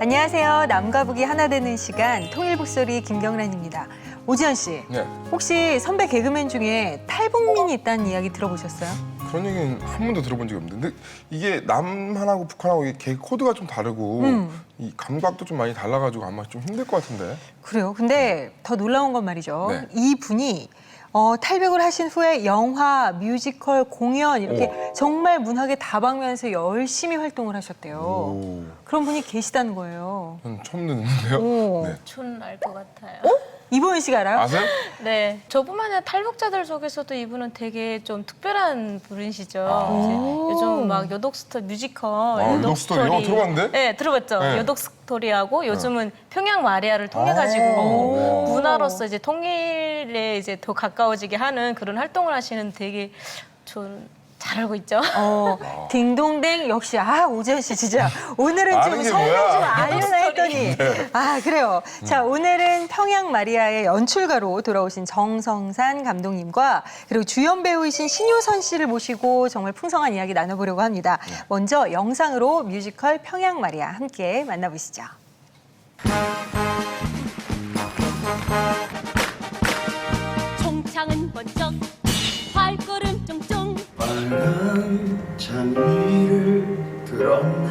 안녕하세요. 남과 북이 하나 되는 시간 통일북소리 김경란입니다. 오지현 씨, 네. 혹시 선배 개그맨 중에 탈북민이 있다는 이야기 들어보셨어요? 그런 얘기는 한 번도 들어본 적이 없는데 이게 남한하고 북한하고 이게 개그 코드가 좀 다르고 이 감각도 좀 많이 달라가지고 아마 좀 힘들 것 같은데. 그래요. 근데 더 놀라운 건 말이죠. 네. 이 분이 탈북을 하신 후에 영화, 뮤지컬, 공연 이렇게 정말 문학의 다방면에서 열심히 활동을 하셨대요. 오, 그런 분이 계시다는 거예요. 전 처음 듣는데요. 오. 네. 전 알 것 같아요. 이보연 씨가 알아요? 아세요? 네, 저뿐만 아니라 탈북자들 속에서도 이분은 되게 좀 특별한 분이시죠. 아. 이제 요즘 막 여독스토리 뮤지컬, 여독스토리요? 들어봤는데? 네, 들어봤죠. 네. 여독스토리하고 요즘은 평양 마리아를 통해 가지고 문화로서 이제 통일에 이제 더 가까워지게 하는 그런 활동을 하시는 되게 잘 알고 있죠. 딩동댕 역시 오지현 씨 진짜 오늘은 좀 아는 게 성명 뭐야? 좀 알려나 했더니 그래요. 자, 오늘은 평양 마리아의 연출가로 돌아오신 정성산 감독님과 그리고 주연 배우이신 신효선 씨를 모시고 정말 풍성한 이야기 나눠보려고 합니다. 먼저 영상으로 뮤지컬 평양 마리아 함께 만나보시죠. 총창은 번쩍 발걸음 쫑쫑 빨간 장미를 들었네.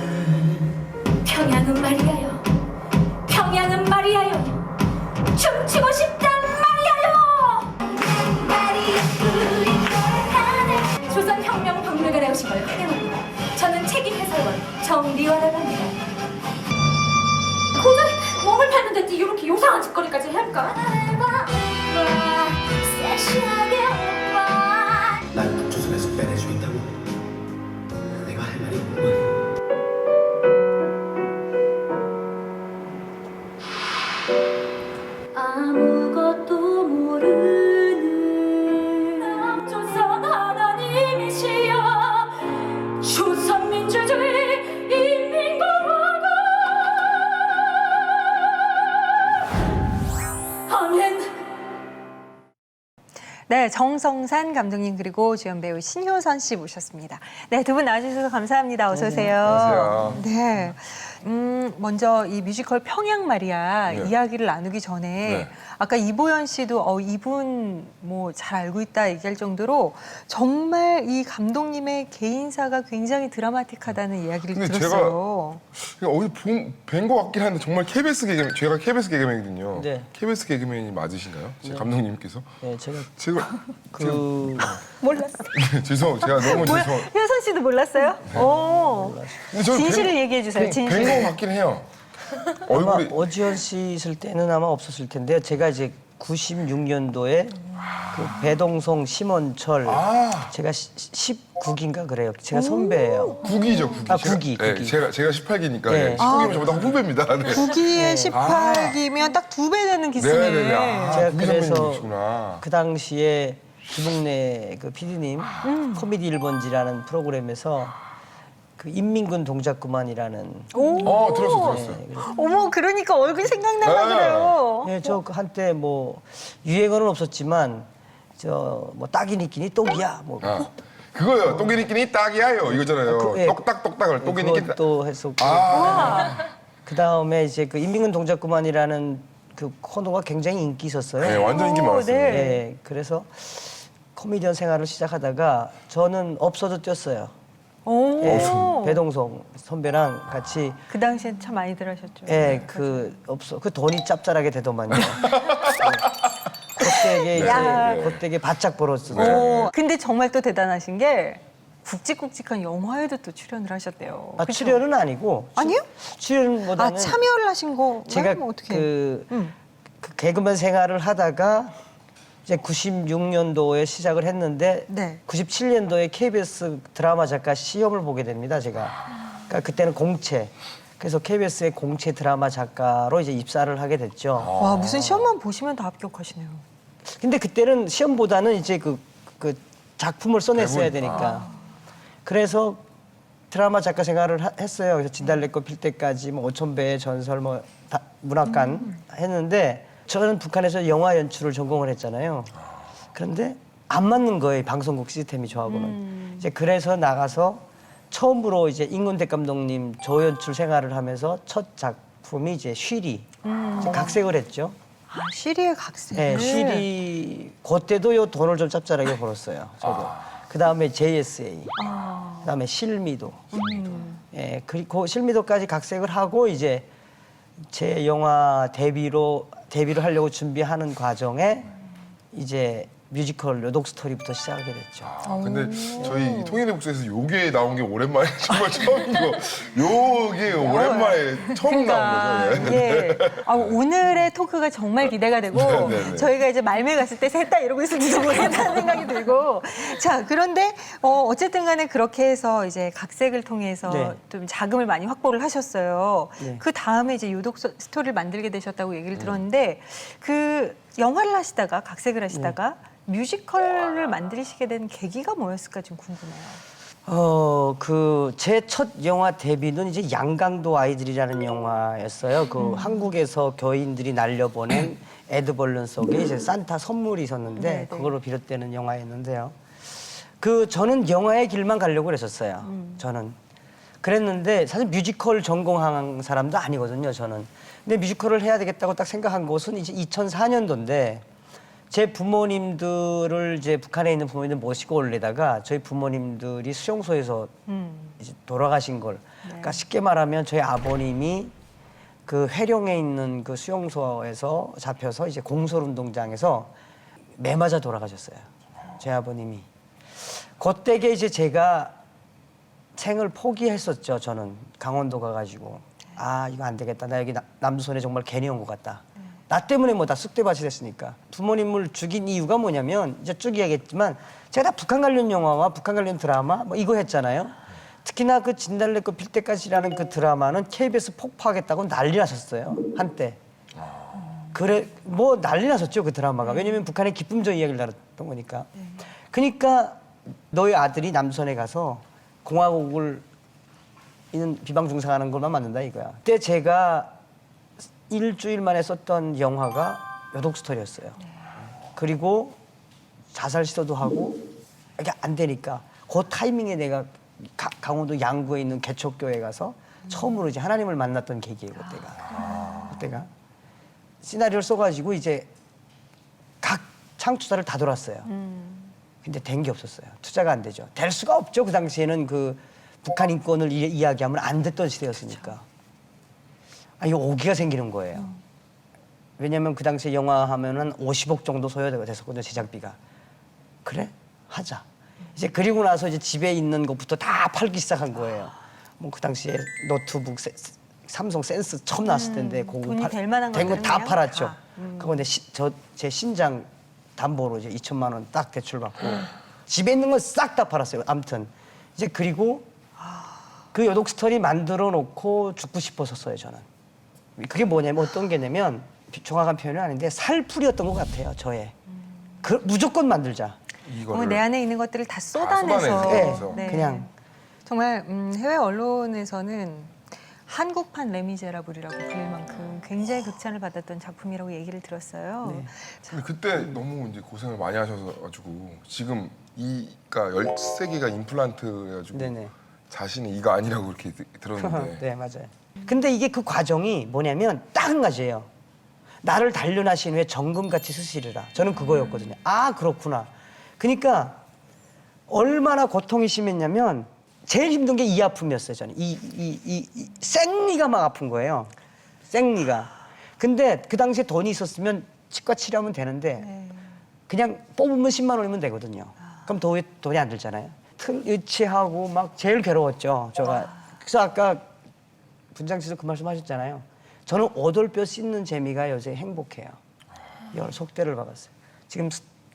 평양은 말이야요 평양은 말이야요 춤추고 싶단 말이야요 조선혁명 박물관에 오신 걸 환영합니다. 저는 책임 해설원 정리화라고 합니다. 고작 몸을 파는데 이렇게 요상한 짓거리까지 할까? 날 북조선에서 빼내주겠다고. 내가 할 말이 없구만. 아무것도 모르는 남조선 하나님이시여 조선민주주의 인민공화국 아멘. 네, 정성산 감독님 그리고 주연 배우 신효선 씨 모셨습니다. 네, 두 분 나와주셔서 감사합니다. 어서 오세요. 안녕하세요. 네, 먼저 이 뮤지컬 평양 마리아 네. 이야기를 나누기 전에 네. 아까 이보연 씨도 이분 뭐 잘 알고 있다 얘기할 정도로 정말 이 감독님의 개인사가 굉장히 드라마틱하다는 이야기를 근데 들었어요. 어디서 뵌 것 같긴 한데 정말 KBS 개그맨, 제가 KBS 개그맨이거든요. 네. KBS 개그맨이 맞으신가요? 제 감독님께서? 네, 제가 몰랐어요. 죄송, 제가 너무 뭐야, 죄송. 효선 씨도 몰랐어요? 오, 근데 저는 진실을 얘기해 주세요. 진실. 뵌것 같긴 해요. 아마 얼굴이 오지현 씨 있을 때는 아마 없었을 텐데요. 제가 이제 96년도에 그 배동성, 심원철 제가 19기인가 그래요. 제가 선배예요. 국이죠, 국이. 아, 국이, 네, 국이. 제가 18기니까 네. 19기면 저보다 후배입니다. 네. 9기에 18기면 딱 2배 되는 기수네. 네네네. 제가 국이 그래서 선배님이시구나. 그 당시에 김웅래 그 PD님 코미디 1번지라는 프로그램에서 그 인민군 동작구만이라는 들었어요. 어머, 그러니까 얼굴 생각나나 네. 그래요. 예, 저 한때 뭐 유행어는 없었지만 저 뭐 딱이니 끼니 똑이야 뭐 그거요. 또기니끼니 딱이야요. 이거잖아요. 예, 똑딱똑딱을 또기니끼니 딱. 그것도 했었고 그 다음에 이제 그 인민군 동작구만이라는 그 코너가 굉장히 인기 있었어요. 네, 완전 인기 많았어요. 네. 예, 그래서 코미디언 생활을 시작하다가 저는 없어도 뛰었어요. 오. 예, 배동성 선배랑 같이 그 당시엔 참 많이들 하셨죠. 예, 그 돈이 짭짤하게 되더만요. 그때게 야. 이제 그때게 바짝 벌었어요. 오, 근데 정말 또 대단하신 게 굵직굵직한 영화에도 또 출연을 하셨대요. 아, 그쵸? 출연은 아니고 아니요? 출연보다는 참여를 하신 거 제가 어떻게? 그 개그맨 생활을 하다가 이제 96년도에 시작을 했는데 네. 97년도에 KBS 드라마 작가 시험을 보게 됩니다. 제가 그러니까 그때는 공채. 그래서 KBS의 공채 드라마 작가로 이제 입사를 하게 됐죠. 와, 무슨 시험만 보시면 다 합격하시네요. 근데 그때는 시험보다는 이제 그 작품을 써냈어야 대본. 되니까. 그래서 드라마 작가 생활을 했어요. 그래서 진달래꽃 필 때까지 뭐 5,000배의 전설 뭐 문학관 했는데 저는 북한에서 영화 연출을 전공을 했잖아요. 그런데 안 맞는 거예요. 방송국 시스템이 저하고는. 이제 그래서 나가서 처음으로 이제 임근택 감독님 조연출 생활을 하면서 첫 작품 작품이 이제 쉬리. 이제 각색을 했죠. 아, 쉬리의 각색. 네, 쉬리. 그때도 요 돈을 좀 짭짤하게 벌었어요. 저도. 그 다음에 JSA. 그 다음에 실미도. 예, 그리고 실미도까지 각색을 하고 이제 제 영화 데뷔를 하려고 준비하는 과정에 이제 뮤지컬 요독 스토리부터 시작하게 됐죠. 근데 저희 통일의 북스에서 요게 나온 게 오랜만에 정말 처음이고 요게 오랜만에 처음 나온 거죠. 예. 예. 오늘의 토크가 정말 기대가 되고 네. 저희가 이제 말매 갔을 때 셋 다 이러고 있을지도 모르겠다는 생각이 들고 자 그런데 어쨌든 간에 그렇게 해서 이제 각색을 통해서 네. 좀 자금을 많이 확보를 하셨어요. 네. 그 다음에 이제 유독 스토리를 만들게 되셨다고 얘기를 들었는데 그 영화를 하시다가 각색을 하시다가 뮤지컬을 만드시게 된 계기가 뭐였을까 좀 궁금해요. 제 첫 영화 데뷔는 이제 양강도 아이들이라는 영화였어요. 그 한국에서 교인들이 날려보낸 에드벌룬 속에 이제 산타 선물이 있었는데 네. 그걸로 비롯되는 영화였는데요. 저는 영화의 길만 가려고 그랬었어요. 저는. 그랬는데 사실 뮤지컬 전공한 사람도 아니거든요, 저는. 근데 뮤지컬을 해야 되겠다고 딱 생각한 것은 이제 2004년도인데 제 부모님들을 이제 북한에 있는 부모님들 모시고 올래다가 저희 부모님들이 수용소에서 이제 돌아가신 걸. 그러니까 쉽게 말하면 저희 아버님이 그 회룡에 있는 그 수용소에서 잡혀서 이제 공설운동장에서 매 맞아 돌아가셨어요. 제 아버님이. 그때게 이제 제가 생을 포기했었죠. 저는 강원도 가가지고 아 이거 안 되겠다. 나 여기 남수선에 정말 괜히 온 것 같다. 나 때문에 뭐 다 쑥대밭이 됐으니까. 부모님을 죽인 이유가 뭐냐면 이제 쭉 이야기했지만 제가 다 북한 관련 영화와 북한 관련 드라마 뭐 이거 했잖아요. 특히나 그 진달래꽃 필 때까지라는 그 드라마는 KBS 폭파하겠다고 난리 났었어요. 한때. 그래 뭐 난리 났었죠 그 드라마가. 왜냐면 북한의 기쁨적 이야기를 다뤘던 거니까. 그러니까 너희 아들이 남선에 가서 공화국을 있는 비방중상하는 것만 만든다 이거야. 그때 제가 일주일 만에 썼던 영화가 요독 스토리였어요. 그리고 자살 시도도 하고 이게 안 되니까 그 타이밍에 내가 강원도 양구에 있는 개척교회 가서 처음으로 이제 하나님을 만났던 계기예요. 그때가 시나리오를 써가지고 이제 각 창투사를 다 돌았어요. 근데 된 게 없었어요. 투자가 안 되죠. 될 수가 없죠. 그 당시에는 그 북한 인권을 이야기하면 안 됐던 시대였으니까. 이거 오기가 생기는 거예요. 왜냐면 그 당시에 영화 하면은 50억 정도 소요가 됐었거든요, 제작비가. 그래? 하자. 이제 그리고 나서 이제 집에 있는 것부터 다 팔기 시작한 거예요. 뭐 그 당시에 노트북, 삼성 센스 처음 나왔을 텐데 돈이 될 만한 거 다 것들은요? 팔았죠. 그런데 제 신장 담보로 이제 2천만 원 딱 대출받고 집에 있는 건 싹 다 팔았어요. 아무튼 이제 그리고 그 요독 스토리 만들어 놓고 죽고 싶었었어요, 저는. 그게 뭐냐면 어떤 게냐면 정확한 표현은 아닌데 살풀이였던 것 같아요, 저의. 무조건 만들자. 이거를 내 안에 있는 것들을 다 쏟아내서 쏟아내서. 그냥. 정말 해외 언론에서는 한국판 레미제라블이라고 불릴 만큼 굉장히 극찬을 받았던 작품이라고 얘기를 들었어요. 네. 근데 그때 너무 이제 고생을 많이 하셔가지고 지금 이가 13개가 임플란트 해가지고 네네. 자신이 이가 아니라고 이렇게 들었는데 네, 맞아요. 근데 이게 그 과정이 뭐냐면 딱 한 가지예요. 나를 단련하신 후에 정금같이 쓰시리라. 저는 그거였거든요. 아, 그렇구나. 그러니까 얼마나 고통이 심했냐면 제일 힘든 게 이 아픔이었어요, 저는. 이 생리가 막 아픈 거예요. 생리가. 근데 그 당시에 돈이 있었으면 치과 치료하면 되는데 그냥 뽑으면 10만 원이면 되거든요. 그럼 돈이 안 들잖아요. 의치하고 막 제일 괴로웠죠, 제가. 그래서 아까 분장실에서 그 말씀 하셨잖아요. 저는 오돌뼈 씻는 재미가 요새 행복해요. 이걸 속대를 박았어요. 지금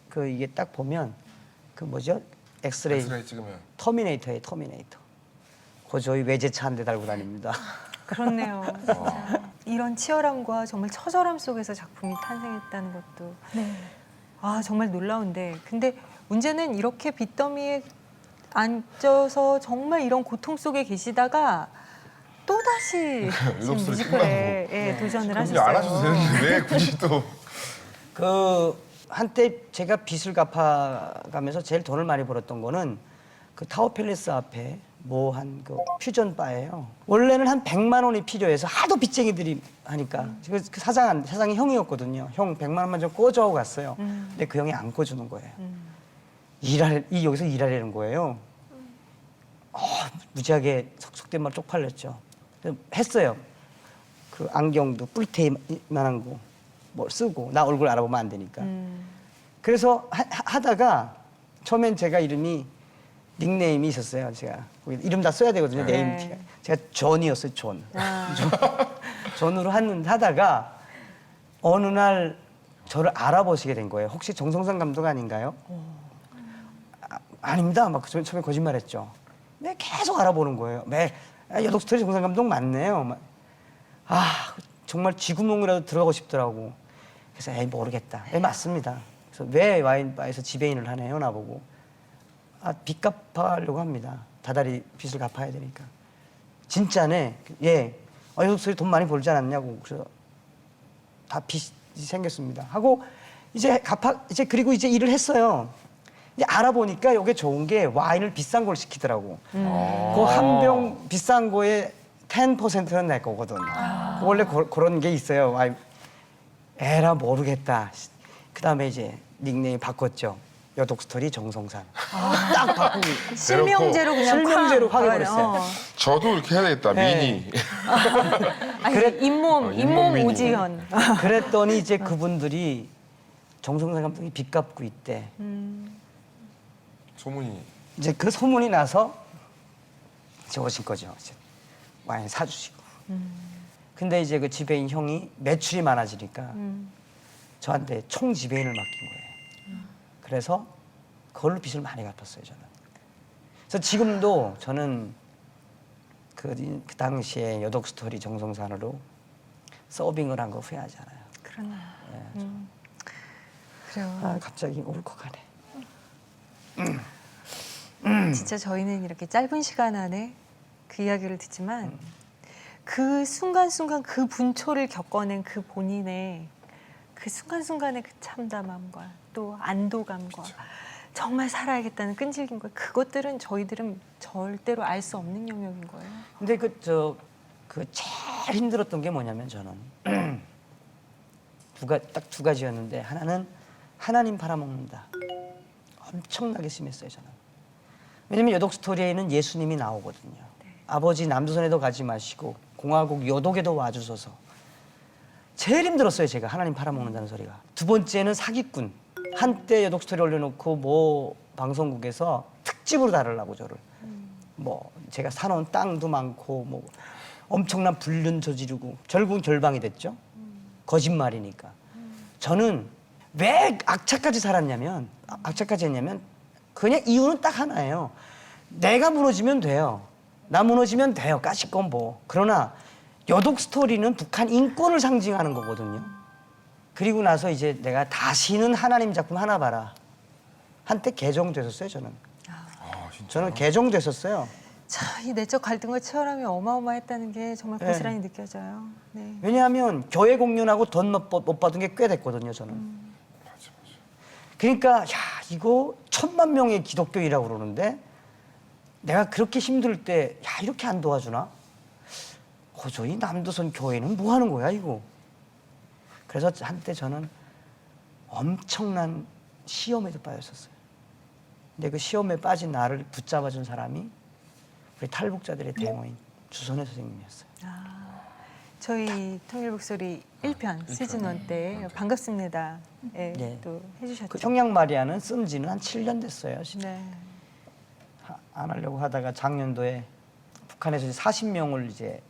그 이게 딱 보면 그 뭐죠? 엑스레이 찍으면 터미네이터예요, 터미네이터. 그 저희 외제차 한 대 달고 다닙니다. 그렇네요. 진짜. 이런 치열함과 정말 처절함 속에서 작품이 탄생했다는 것도 정말 놀라운데 근데 문제는 이렇게 빚더미에 앉아서 정말 이런 고통 속에 계시다가 또다시 지금 요독 스토리 뮤지컬에 도전을 하셨어요. 안 하셔도 되는데 왜 굳이 또 그 한때 제가 빚을 갚아가면서 제일 돈을 많이 벌었던 거는 그 타워 팰리스 앞에 뭐한 그 퓨전 바예요. 원래는 한 100만 원이 필요해서 하도 빚쟁이들이 하니까 그 사장이 형이었거든요. 형 100만 원만 좀 꿔줘 갔어요. 근데 그 형이 안 꿔주는 거예요. 여기서 일하려는 거예요. 무지하게 속된 말 쪽팔렸죠. 했어요. 그 안경도 뿔테이만한 거 뭐 쓰고 나 얼굴 알아보면 안 되니까. 그래서 하다가 처음엔 제가 이름이 닉네임이 있었어요. 제가 이름 다 써야 되거든요. 네. 네임 제가 존이었어요. 존. 존으로 하다가 어느 날 저를 알아보시게 된 거예요. 혹시 정성산 감독 아닌가요? 아닙니다. 막 처음에 거짓말했죠. 네, 계속 알아보는 거예요. 여독스토리 정성산 감독 맞네요. 정말 쥐구멍이라도 들어가고 싶더라고. 그래서 모르겠다. 맞습니다. 그래서 왜 와인바에서 지배인을 하네요, 나보고. 빚 갚아려고 합니다. 다달이 빚을 갚아야 되니까. 진짜네. 예. 여독스토리 돈 많이 벌지 않았냐고. 그래서 다 빚이 생겼습니다. 하고 이제 그리고 이제 일을 했어요. 이제 알아보니까 이게 좋은 게 와인을 비싼 걸 시키더라고. 그 한 병 비싼 거에 10%는 내 거거든. 원래 그런 게 있어요. 에라 모르겠다. 그다음에 이제 닉네임 바꿨죠. 여독스토리 정성산. 딱 바꾸고 실명제로 그냥 실명제로 쾅! 확인했어요. 저도 이렇게 해야 되겠다. 네. 미니. 아니, 잇몸 미니. 오지현. 그랬더니 이제 그분들이 정성산 감독이 빚 갚고 있대. 소문이. 이제 그 소문이 나서 이제 오신 거죠. 이제 와인 사주시고. 근데 이제 그 지배인 형이 매출이 많아지니까 저한테 총 지배인을 맡긴 거예요. 그래서 그걸로 빚을 많이 갚았어요, 저는. 그래서 지금도 저는 그 당시에 여독스토리 정성산으로 서빙을 한 거 후회하지 않아요. 그러나. 그래요. 갑자기 울컥하네. 진짜 저희는 이렇게 짧은 시간 안에 그 이야기를 듣지만 그 순간순간 그 분초를 겪어낸 그 본인의 그 순간순간의 그 참담함과 또 안도감과 정말 살아야겠다는 끈질긴 거 그것들은 저희들은 절대로 알 수 없는 영역인 거예요. 근데 그 제일 힘들었던 게 뭐냐면 저는 딱 두 가지였는데 하나는 하나님 팔아먹는다. 엄청나게 심했어요, 저는. 왜냐면 여독스토리에는 예수님이 나오거든요. 아버지 남조선에도 가지 마시고 공화국 여독에도 와주소서. 제일 힘들었어요, 제가 하나님 팔아먹는다는 소리가. 두 번째는 사기꾼. 한때 여독스토리 올려놓고 뭐 방송국에서 특집으로 다루려고 저를. 뭐 제가 사놓은 땅도 많고 뭐 엄청난 불륜 저지르고 결국은 결방이 됐죠. 거짓말이니까. 저는 왜 악착같이 살았냐면 악착같이 했냐면 그냥 이유는 딱 하나예요. 내가 무너지면 돼요. 나 무너지면 돼요. 까짓건 뭐. 그러나 여독 스토리는 북한 인권을 상징하는 거거든요. 그리고 나서 이제 내가 다시는 하나님 작품 하나 봐라. 한때 개종됐었어요, 저는. 진짜. 저는 개종됐었어요. 참, 이 내적 갈등과 치열함이 어마어마했다는 게 정말 네. 고스란히 느껴져요. 네. 왜냐하면 교회 공연하고 돈 못 받은 게 꽤 됐거든요, 저는. 그러니까 야 이거 1000만 명의 기독교이라고 그러는데 내가 그렇게 힘들 때 야 이렇게 안 도와주나? 고조이 남도선 교회는 뭐 하는 거야 이거? 그래서 한때 저는 엄청난 시험에도 빠졌었어요. 근데 그 시험에 빠진 나를 붙잡아준 사람이 우리 탈북자들의 대모인 주선혜 선생님이었어요. 저희 통일목소리 1편 시즌 1 때 반갑습니다. 예, 네. 또 해주셨죠. 그 청양 마리아는 쓴 지는 한 7년 됐어요. 진짜. 네. 안 하려고 하다가 작년도에 북한에서 40명을 이제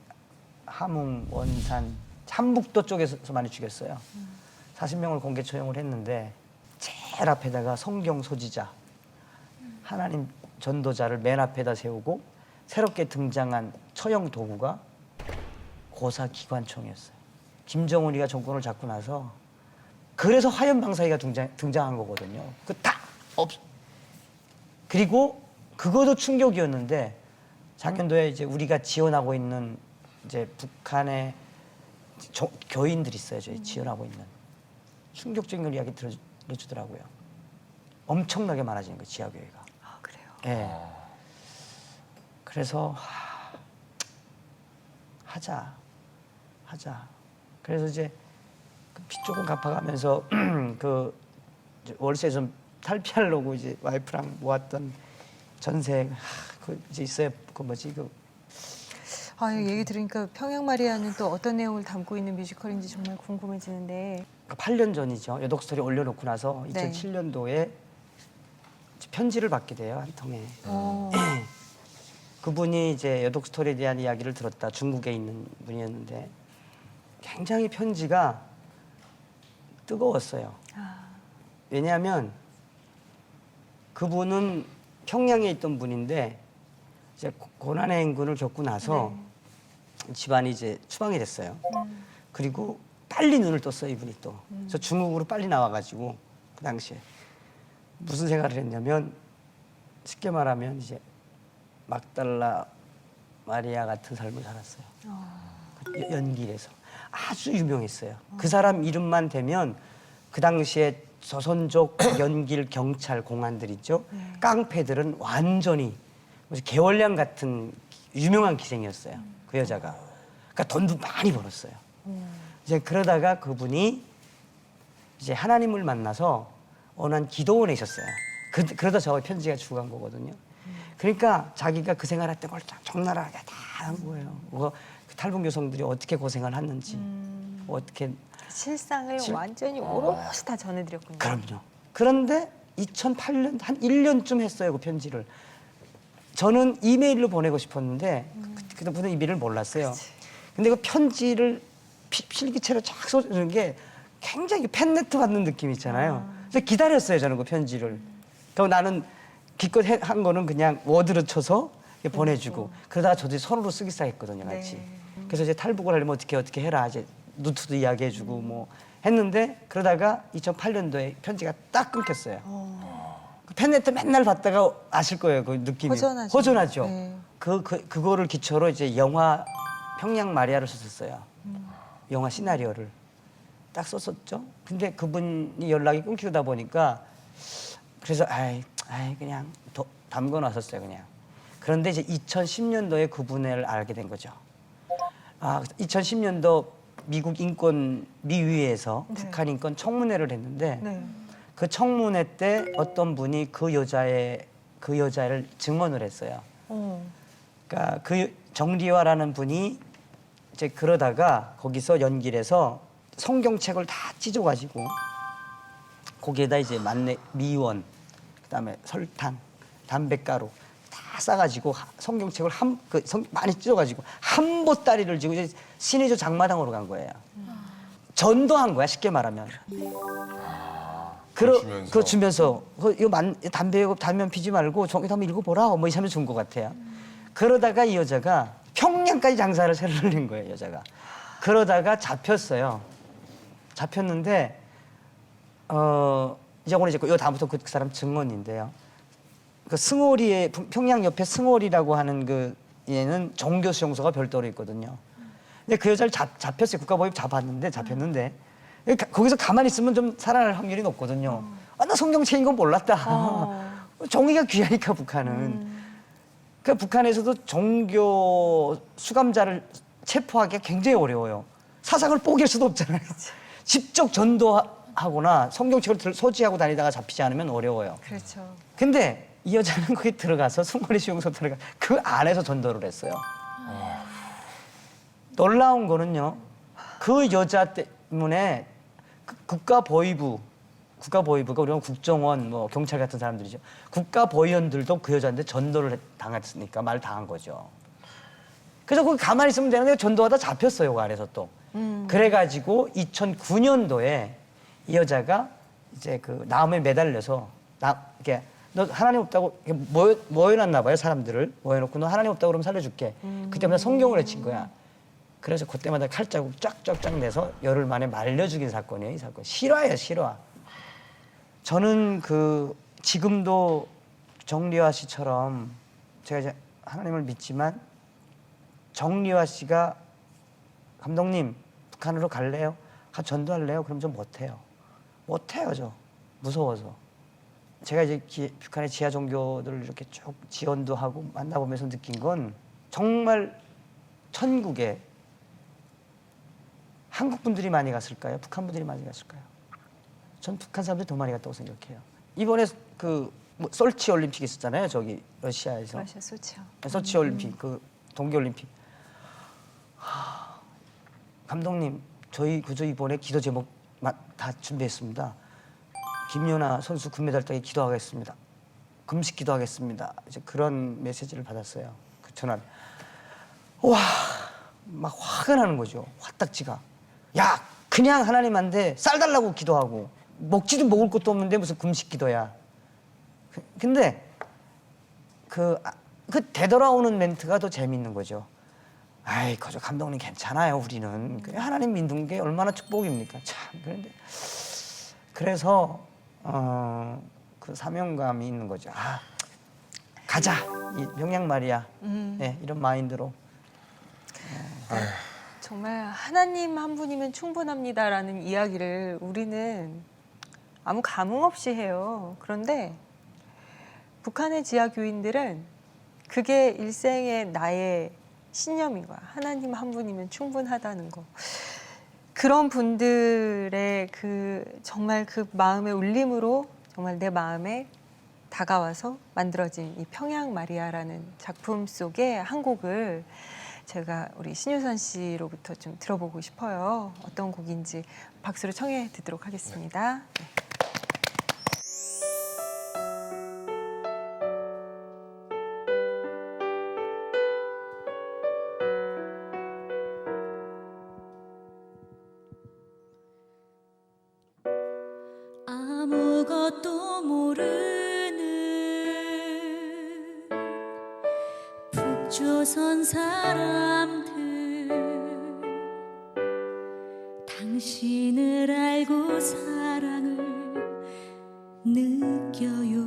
함흥, 원산, 함북도 쪽에서 많이 죽였어요. 40명을 공개 처형을 했는데 제일 앞에다가 성경 소지자, 하나님 전도자를 맨 앞에다 세우고 새롭게 등장한 처형 도구가 고사기관총이었어요. 김정은이가 정권을 잡고 나서 그래서 화염방사기가 등장한 거거든요. 그리고 그것도 충격이었는데 작년도에 이제 우리가 지원하고 있는 이제 북한의 교인들이 있어요. 저희 지원하고 있는 충격적인 이야기 들어주더라고요. 엄청나게 많아지는 거예요. 지하교회가. 아, 그래요. 예. 그래서 하자. 그래서 이제 빚 조금 갚아가면서 그 이제 월세 좀 탈피하려고 이제 와이프랑 모았던 전세 그 이제 있어야 그 뭐지 그 아, 얘기 들으니까 평양 마리아는 또 어떤 내용을 담고 있는 뮤지컬인지 정말 궁금해지는데. 8년 전이죠. 여독 스토리 올려놓고 나서 네. 2007년도에 편지를 받게 돼요, 한 통에. 그분이 이제 여독 스토리에 대한 이야기를 들었다. 중국에 있는 분이었는데 굉장히 편지가 뜨거웠어요. 왜냐하면 그분은 평양에 있던 분인데 이제 고난의 행군을 겪고 나서 집안이 이제 추방이 됐어요. 그리고 빨리 눈을 떴어요, 이분이 또. 저 중국으로 빨리 나와가지고 그 당시에 무슨 생각을 했냐면 쉽게 말하면 이제 막달라 마리아 같은 삶을 살았어요. 연길에서 아주 유명했어요. 그 사람 이름만 대면 그 당시에 조선족 연길 경찰 공안들 있죠. 깡패들은 완전히 개월량 같은 유명한 기생이었어요. 그 여자가. 그러니까 돈도 많이 벌었어요. 이제 그러다가 그분이 이제 하나님을 만나서 어느 한 기도원에 있었어요. 그러다 저 편지가 주고 간 거거든요. 그러니까 자기가 그 생활할 때 꼴짝 적나라하게 다 한 거예요. 그 탈북 여성들이 어떻게 고생을 했는지, 어떻게 실상을 완전히 오롯이 다 전해드렸군요. 그럼요. 그런데 2008년 한 1년쯤 했어요, 그 편지를. 저는 이메일로 보내고 싶었는데 그분은 이메일을 몰랐어요. 근데 그 편지를 필기체로 쫙 써주는 게 굉장히 팬레터 받는 느낌 있잖아요. 그래서 기다렸어요, 저는 그 편지를. 그럼 나는 기껏 한 거는 그냥 워드로 쳐서 보내주고 그러다가 저도 서로 쓰기 시작했거든요, 같이. 그래서 이제 탈북을 하려면 어떻게 해라, 이제 노트도 이야기해주고 뭐 했는데 그러다가 2008년도에 편지가 딱 끊겼어요. 그 팬레터 맨날 받다가 아실 거예요, 그 느낌이. 허전하죠. 네. 그거를 기초로 이제 영화 평양 마리아를 썼었어요. 영화 시나리오를 딱 썼었죠. 근데 그분이 연락이 끊기다 보니까 그래서 그냥 담궈 놨었어요, 그냥. 그런데 이제 2010년도에 그분을 알게 된 거죠. 2010년도 미국 인권 미위에서 북한 인권 청문회를 했는데 그 청문회 때 어떤 분이 그 여자를 증언을 했어요. 그러니까 그 정리화라는 분이 이제 그러다가 거기서 연길에서 성경책을 다 찢어가지고 거기에다 이제 미원, 그다음에 설탕, 담뱃가루 다 싸가지고 성경책을 많이 찢어가지고 한 보따리를 지고 이제 신의주 장마당으로 간 거예요. 전도한 거야, 쉽게 말하면. 그거 주면서 이거 담배 피지 말고 저기 한번 읽어보라, 뭐 이러면서 준 것 같아요. 그러다가 이 여자가 평양까지 장사를 새로 늘린 거예요, 여자가. 그러다가 잡혔어요. 잡혔는데 이제 오늘 요 다음부터 그 사람 증언인데요. 그 승오리에 평양 옆에 승오리라고 하는 그 얘는 종교 수용소가 별도로 있거든요. 근데 그 여자를 잡혔어요. 국가보위부 잡혔는데 거기서 가만히 있으면 좀 살아날 확률이 높거든요. 나 성경책인 건 몰랐다. 종이가 귀하니까 북한은. 그러니까 북한에서도 종교 수감자를 체포하기가 굉장히 어려워요. 사상을 포기할 수도 없잖아요. 직접 전도하거나 성경책을 소지하고 다니다가 잡히지 않으면 어려워요. 그렇죠. 근데 이 여자는 거기 들어가서 승거리 수용소 들어가 그 안에서 전도를 했어요. 놀라운 거는요. 그 여자 때문에 국가보위부가 우리가 국정원, 뭐 경찰 같은 사람들이죠. 국가보위원들도 그 여자한테 전도를 당했으니까 말 당한 거죠. 그래서 거기 가만히 있으면 되는데 전도하다 잡혔어요, 그 안에서 또. 그래가지고 2009년도에 이 여자가 이제 그 나무에 매달려서 이렇게 너 하나님 없다고 모여놨나 봐요, 사람들을. 모여놓고 너 하나님 없다고 그러면 살려줄게. 그때마다 성경을 외친 거야. 그래서 그때마다 칼자국 쫙쫙쫙 내서 열흘 만에 말려 죽인 사건이에요, 이 사건. 실화예요, 실화. 저는 지금도 정리화 씨처럼 제가 이제 하나님을 믿지만 정리화 씨가 감독님 북한으로 갈래요? 전도할래요? 그럼 좀 못해요. 못해요, 저. 무서워서. 제가 이제 북한의 지하 종교들을 이렇게 쭉 지원도 하고 만나보면서 느낀 건 정말 천국에 한국 분들이 많이 갔을까요? 북한 분들이 많이 갔을까요? 전 북한 사람들이 더 많이 갔다고 생각해요. 이번에 뭐 솔치 올림픽 있었잖아요. 저기 러시아에서. 러시아 소치요. 소치 올림픽, 그 동계 올림픽. 감독님, 저희 그저 이번에 기도 제목 다 준비했습니다. 김연아 선수 금메달 따기 기도하겠습니다. 금식 기도하겠습니다. 이제 그런 메시지를 받았어요. 그 전화. 와, 막 화가 나는 거죠. 화딱지가. 야, 그냥 하나님한테 쌀 달라고 기도하고 먹지도 먹을 것도 없는데 무슨 금식 기도야. 근데 그 되돌아오는 멘트가 더 재밌는 거죠. 아이, 그저 감독님 괜찮아요. 우리는 그냥 하나님 믿는 게 얼마나 축복입니까? 참. 그런데 그래서 그 사명감이 있는 거죠. 아, 가자. 이 평양 마리아. 네, 이런 마인드로. 정말 하나님 한 분이면 충분합니다라는 이야기를 우리는 아무 감흥 없이 해요. 그런데 북한의 지하 교인들은 그게 일생의 나의 신념인 거야. 하나님 한 분이면 충분하다는 거. 그런 분들의 정말 그 마음의 울림으로 정말 내 마음에 다가와서 만들어진 이 평양 마리아라는 작품 속의 한 곡을 제가 우리 신효선 씨로부터 좀 들어보고 싶어요. 어떤 곡인지 박수로 청해 듣도록 하겠습니다. 네. 아무것도 모르는 북조선 사람들 당신을 알고 사랑을 느껴요.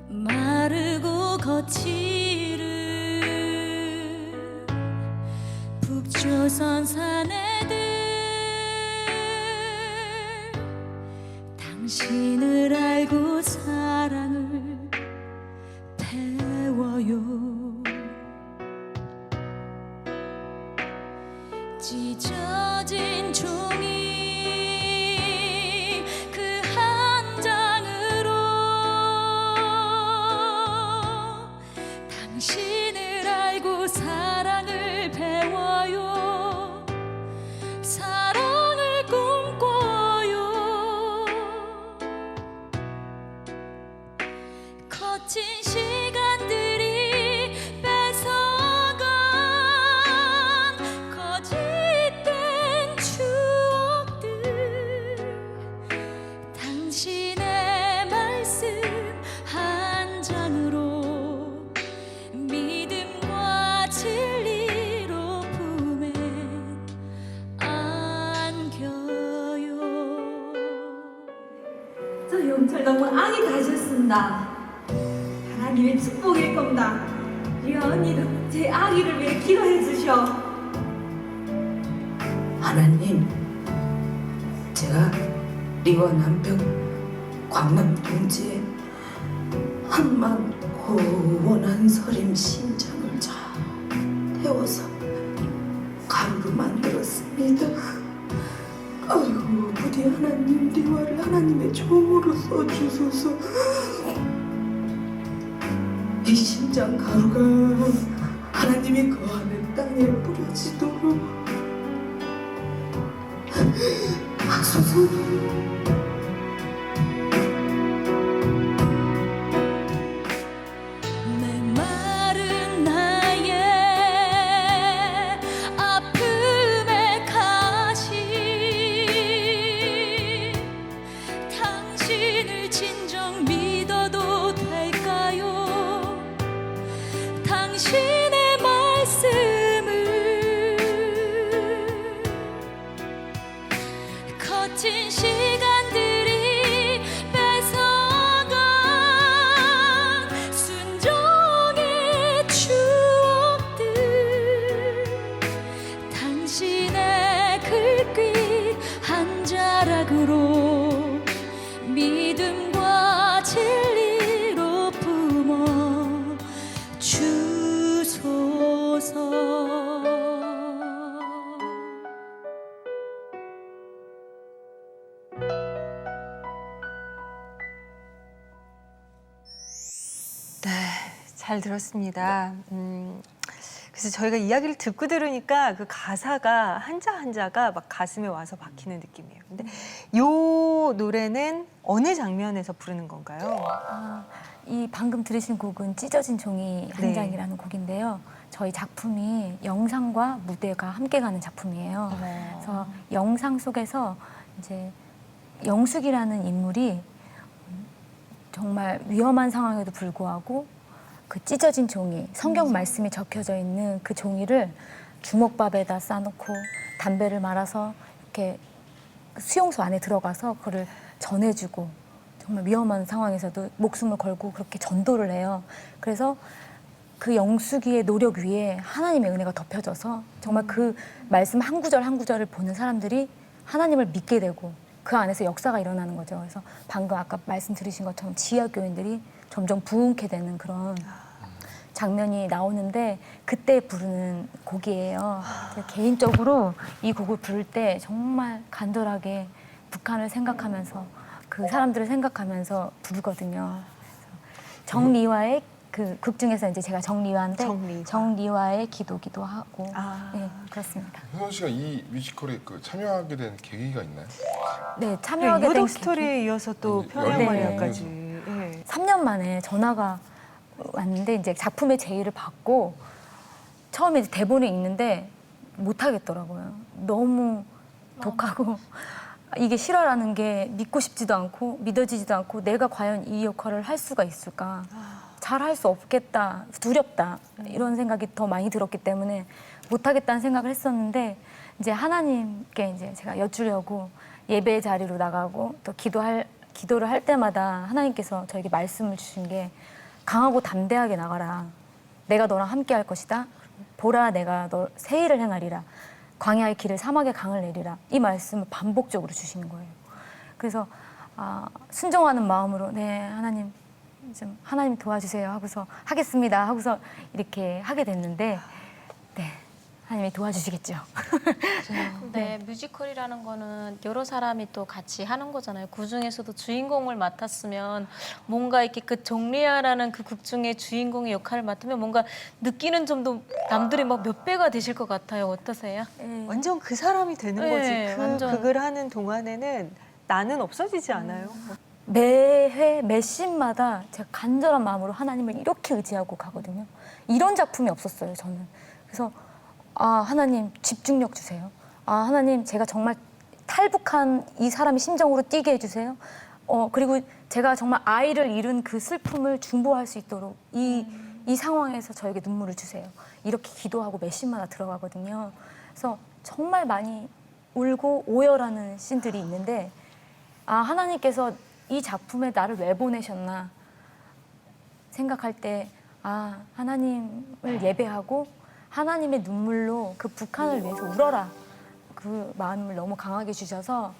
마르고 거칠은 북조선 사내들 당신을 알고 사랑을 배워요. 찢어진 종이 그 한 장으로 당신을 알고 사랑을 배워요. 사랑을 꿈꿔요. 거친 시간들이 뺏어간 거짓된 추억들 당신의 말씀 한 장으로 믿음과 진리로 품에 안겨요. 저 영철 너무 악이 가셨습니다. 하나님의 축복일 겁니다. 리아 언니도 제 아기를 위해 기도해 주셔. 하나님, 제가 리와 남편 광남 동지의 한만 호원한 서림 신장을 잘 태워서 가루로 만들었습니다. 아이고, 부디 하나님 리와를 하나님의 종으로 써주소서. 이 신장 가루가 하나님이 거하는 땅에 뿌려지도록 하소서. 메마른 나의 아픔의 가시 당신을 진정 믿어도 될까요? 당신의 말씀을 거친 시간들이 뺏어간 순종의 추억들 당신의 글귀 잘 들었습니다. 그래서 저희가 이야기를 듣고 들으니까 그 가사가 한자 한자가 막 가슴에 와서 박히는 느낌이에요. 근데 요 노래는 어느 장면에서 부르는 건가요? 이 방금 들으신 곡은 찢어진 종이 한 네. 장이라는 곡인데요. 저희 작품이 영상과 무대가 함께 가는 작품이에요. 그래서 영상 속에서 이제 영숙이라는 인물이 정말 위험한 상황에도 불구하고 그 찢어진 종이, 성경 말씀이 적혀져 있는 그 종이를 주먹밥에다 싸놓고 담배를 말아서 이렇게 수용소 안에 들어가서 그걸 전해주고 정말 위험한 상황에서도 목숨을 걸고 그렇게 전도를 해요. 그래서 그 영숙이의 노력 위에 하나님의 은혜가 덮여져서 정말 그 말씀 한 구절 한 구절을 보는 사람들이 하나님을 믿게 되고 그 안에서 역사가 일어나는 거죠. 그래서 방금 아까 말씀 들으신 것처럼 지하 교인들이 점점 부흥케 되는 그런 장면이 나오는데 그때 부르는 곡이에요. 제가 개인적으로 이 곡을 부를 때 정말 간절하게 북한을 생각하면서 그 사람들을 생각하면서 부르거든요. 정리화의 그 극 중에서 이제 제가 정리화인데 정리화의 기도기도 하고 네, 그렇습니다. 효선 씨가 이 뮤지컬에 그 참여하게 된 계기가 있나요? 네, 참여하게 된 요독 계기. 스토리에 이어서 또 네, 평양마리아까지. 네. 네. 3년 만에 전화가 왔는데 이제 작품의 제의를 받고 처음에 이제 대본을 읽는데 못 하겠더라고요. 너무 독하고 이게 실화라는 게 믿고 싶지도 않고 믿어지지도 않고 내가 과연 이 역할을 할 수가 있을까? 잘 할 수 없겠다, 두렵다 이런 생각이 더 많이 들었기 때문에 못 하겠다는 생각을 했었는데 이제 하나님께 이제 제가 여쭈려고 예배 자리로 나가고 또 기도를 할 때마다 하나님께서 저에게 말씀을 주신 게 강하고 담대하게 나가라. 내가 너랑 함께 할 것이다. 보라 내가 너 새 일을 행하리라. 광야의 길을 사막의 강을 내리라. 이 말씀을 반복적으로 주시는 거예요. 그래서 순종하는 마음으로 네 하나님 좀 하나님 도와주세요 하고서 하겠습니다 하고서 이렇게 하게 됐는데 네 하나님이 도와주시겠죠. 네, 뮤지컬이라는 거는 여러 사람이 또 같이 하는 거잖아요. 그 중에서도 주인공을 맡았으면 뭔가 이렇게 그 정리아라는 그 극 중에 주인공의 역할을 맡으면 뭔가 느끼는 점도 남들이 막 몇 배가 되실 것 같아요. 어떠세요? 완전 그 사람이 되는 네, 거지. 그 완전. 극을 하는 동안에는 나는 없어지지 않아요. 매회 매 씬마다 제가 간절한 마음으로 하나님을 이렇게 의지하고 가거든요. 이런 작품이 없었어요, 저는. 그래서 하나님 집중력 주세요. 하나님 제가 정말 탈북한 이 사람의 심정으로 뛰게 해주세요. 그리고 제가 정말 아이를 잃은 그 슬픔을 중보할 수 있도록 이 상황에서 저에게 눈물을 주세요. 이렇게 기도하고 매 씬마다 들어가거든요. 그래서 정말 많이 울고 오열하는 씬들이 있는데 하나님께서 이 작품에 나를 왜 보내셨나 생각할 때 하나님을 예배하고 하나님의 눈물로 그 북한을 위해서 울어라. 그 마음을 너무 강하게 주셔서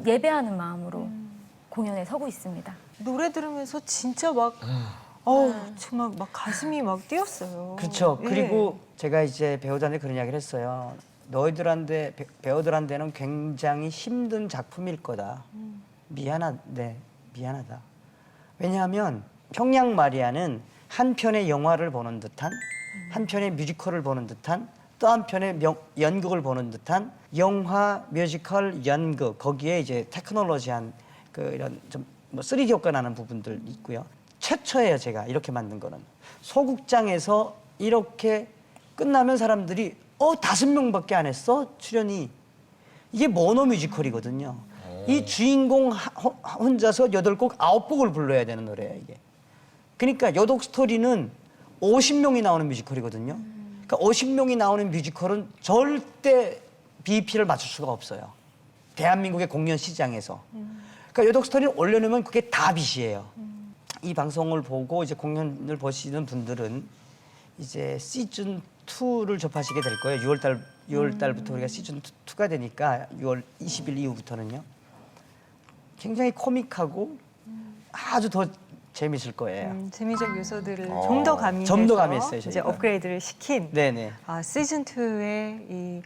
예배하는 마음으로 공연에 서고 있습니다. 노래 들으면서 진짜 막 정말 막 가슴이 막 뛰었어요. 그렇죠. 예. 그리고 제가 이제 배우들한테 그런 이야기를 했어요. 너희들한테 배우들한테는 굉장히 힘든 작품일 거다. 미안하다. 왜냐하면 평양 마리아는 한 편의 영화를 보는 듯한, 한 편의 뮤지컬을 보는 듯한, 또 한 편의 연극을 보는 듯한 영화, 뮤지컬, 연극 거기에 이제 테크놀로지한 그 이런 좀 3D 효과 나는 부분들 있고요. 최초예요, 제가 이렇게 만든 거는. 소극장에서 이렇게 끝나면 사람들이 5명밖에 안 했어 출연이. 이게 모노 뮤지컬이거든요. 이 주인공 혼자서 8곡, 9곡을 불러야 되는 노래예요, 이게. 그러니까 요독 스토리는 50명이 나오는 뮤지컬이거든요. 그러니까 50명이 나오는 뮤지컬은 절대 BEP를 맞출 수가 없어요. 대한민국의 공연 시장에서. 그러니까 요독 스토리를 올려놓으면 그게 다 빚이에요. 이 방송을 보고 이제 공연을 보시는 분들은 이제 시즌 2를 접하시게 될 거예요. 6월 달부터 우리가 시즌 2가 되니까 6월 20일 이후부터는요. 굉장히 코믹하고 아주 더 재밌을 거예요. 재미적 요소들을 좀 더 가미해서 좀 더 가미했어요, 이제 저희가. 업그레이드를 시킨 네네. 시즌 2의 이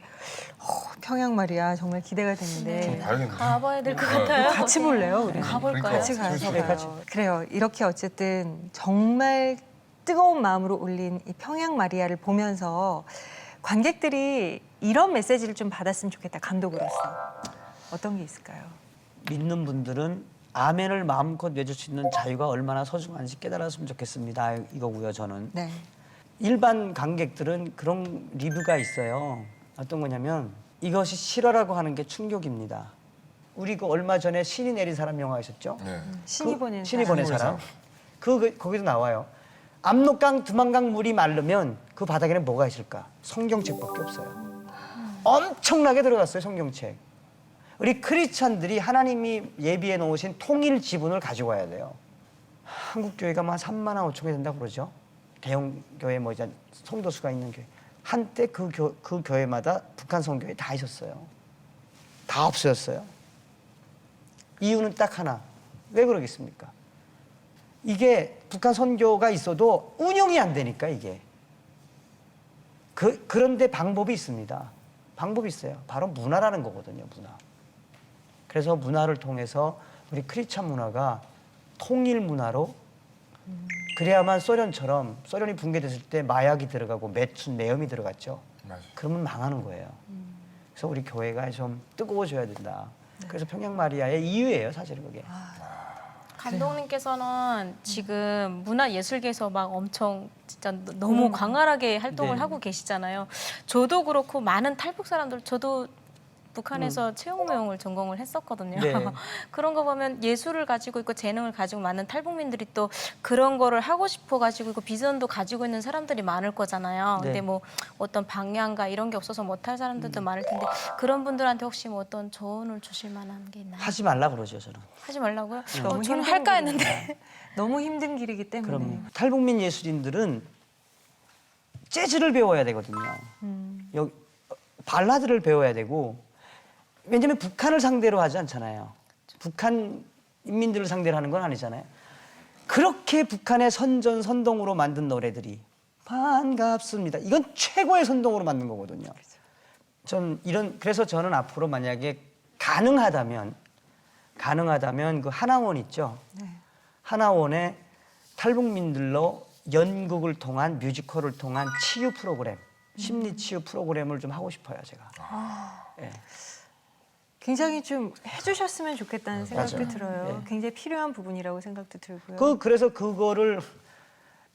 평양 마리아 정말 기대가 되는데 봐야겠네요. 가봐야 될 것 같아요. 같이 볼래요, 우리? 가볼까요? 같이 가서 봐요. 그래요. 이렇게 어쨌든 정말 뜨거운 마음으로 올린 이 평양 마리아를 보면서 관객들이 이런 메시지를 좀 받았으면 좋겠다, 감독으로서. 어떤 게 있을까요? 믿는 분들은 아멘을 마음껏 외칠 수 있는 자유가 얼마나 소중한지 깨달았으면 좋겠습니다. 이거고요, 저는. 네. 일반 관객들은 그런 리뷰가 있어요. 어떤 거냐면 이것이 실화라고 하는 게 충격입니다. 우리 그 얼마 전에 신이 내린 사람 영화 있었죠? 네. 신이 보낸 신이 사람. 보낸 사람. 거기서 나와요. 압록강 두만강 물이 마르면 그 바닥에는 뭐가 있을까? 성경책밖에 없어요. 엄청나게 들어갔어요, 성경책. 우리 크리스찬들이 하나님이 예비해 놓으신 통일 지분을 가지고 와야 돼요. 한국 교회가 한 3만 5천 개 된다고 그러죠. 대형 교회 뭐 이제 성도 수가 있는 교회. 한때 그 교회마다 북한 선교회 다 있었어요. 다 없어졌어요. 이유는 딱 하나. 왜 그러겠습니까? 이게 북한 선교가 있어도 운영이 안 되니까 이게. 그런데 방법이 있습니다. 방법이 있어요. 바로 문화라는 거거든요, 문화. 그래서 문화를 통해서 우리 크리스찬 문화가 통일 문화로 그래야만 소련처럼 소련이 붕괴됐을 때 마약이 들어가고 매염이 들어갔죠. 맞아요. 그러면 망하는 거예요. 그래서 우리 교회가 좀 뜨거워져야 된다. 그래서 평양 마리아의 이유예요, 사실은 그게. 감독님께서는 지금 문화예술계에서 막 엄청 진짜 너무 광활하게 활동을 네. 하고 계시잖아요. 저도 그렇고 많은 탈북 사람들, 저도 북한에서 채용무용을 전공을 했었거든요. 네. 그런 거 보면 예술을 가지고 있고 재능을 가지고 많은 탈북민들이 또 그런 거를 하고 싶어 가지고 있고 비전도 가지고 있는 사람들이 많을 거잖아요. 네. 근데 뭐 어떤 방향과 이런 게 없어서 못할 사람들도 많을 텐데 그런 분들한테 혹시 뭐 어떤 조언을 주실 만한 게 있나요? 하지 말라 그러죠, 저는. 하지 말라고요? 너무 저는 힘든 할까 길이니까. 했는데. 너무 힘든 길이기 때문에. 그럼 탈북민 예술인들은 재즈를 배워야 되거든요. 여기 발라드를 배워야 되고 왜냐하면 북한을 상대로 하지 않잖아요. 북한 인민들을 상대로 하는 건 아니잖아요. 그렇게 북한의 선전선동으로 만든 노래들이 반갑습니다. 이건 최고의 선동으로 만든 거거든요. 그래서 저는 앞으로 만약에 가능하다면 그 하나원 있죠. 네. 하나원에 탈북민들로 연극을 통한 뮤지컬을 통한 치유 프로그램, 심리 치유 프로그램을 좀 하고 싶어요, 제가. 예. 굉장히 좀 해주셨으면 좋겠다는 생각도 맞아요. 들어요. 네. 굉장히 필요한 부분이라고 생각도 들고요. 그래서 그거를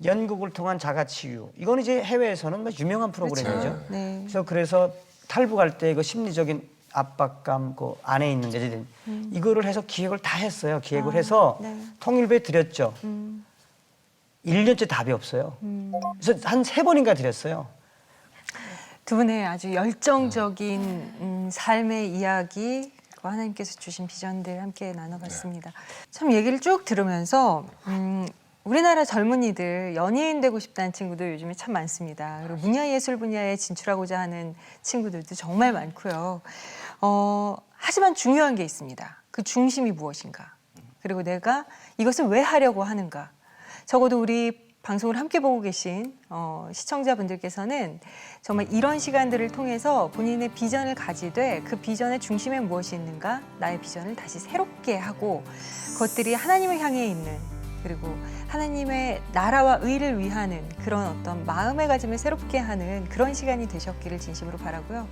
연극을 통한 자가치유. 이건 이제 해외에서는 막 유명한 프로그램이죠. 그렇죠. 네. 그래서 탈북할 때 그 심리적인 압박감, 그 안에 있는 애들 이거를 해서 기획을 다 했어요. 기획을 해서 네. 통일부에 드렸죠. 1년째 답이 없어요. 그래서 한 3번인가 드렸어요. 두 분의 아주 열정적인 삶의 이야기, 그리고 하나님께서 주신 비전들 함께 나눠봤습니다. 참 얘기를 쭉 들으면서 우리나라 젊은이들 연예인 되고 싶다는 친구들 요즘에 참 많습니다. 그리고 문화예술 분야에 진출하고자 하는 친구들도 정말 많고요. 하지만 중요한 게 있습니다. 그 중심이 무엇인가? 그리고 내가 이것을 왜 하려고 하는가? 적어도 우리 방송을 함께 보고 계신 시청자분들께서는 정말 이런 시간들을 통해서 본인의 비전을 가지되 그 비전의 중심에 무엇이 있는가, 나의 비전을 다시 새롭게 하고 그것들이 하나님을 향해 있는, 그리고 하나님의 나라와 의를 위하는 그런 어떤 마음의가짐을 새롭게 하는 그런 시간이 되셨기를 진심으로 바라고요.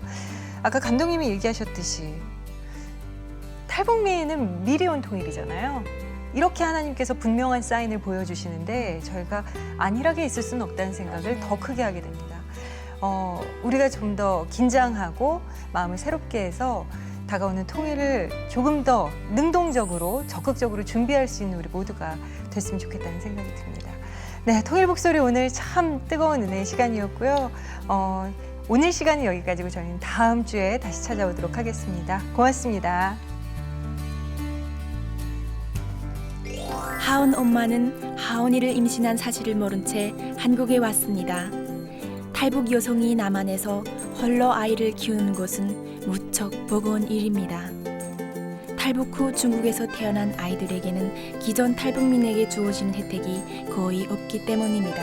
아까 감독님이 얘기하셨듯이 탈북민은 미리 온 통일이잖아요. 이렇게 하나님께서 분명한 사인을 보여주시는데 저희가 안일하게 있을 수는 없다는 생각을 더 크게 하게 됩니다. 우리가 좀 더 긴장하고 마음을 새롭게 해서 다가오는 통일을 조금 더 능동적으로 적극적으로 준비할 수 있는 우리 모두가 됐으면 좋겠다는 생각이 듭니다. 네, 통일복소리 오늘 참 뜨거운 은혜의 시간이었고요. 오늘 시간은 여기까지고 저희는 다음 주에 다시 찾아오도록 하겠습니다. 고맙습니다. 하온 엄마는 하온이를 임신한 사실을 모른 채 한국에 왔습니다. 탈북 여성이 남한에서 홀로 아이를 키우는 것은 무척 버거운 일입니다. 탈북 후 중국에서 태어난 아이들에게는 기존 탈북민에게 주어지는 혜택이 거의 없기 때문입니다.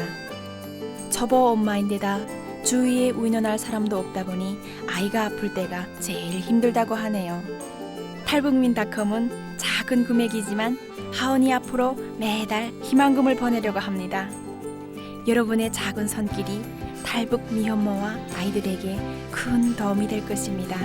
초보 엄마인데다 주위에 의논할 사람도 없다 보니 아이가 아플 때가 제일 힘들다고 하네요. 탈북민닷컴은 작은 금액이지만 하온이 앞으로 매달 희망금을 보내려고 합니다. 여러분의 작은 손길이 탈북 미혼모와 아이들에게 큰 도움이 될 것입니다.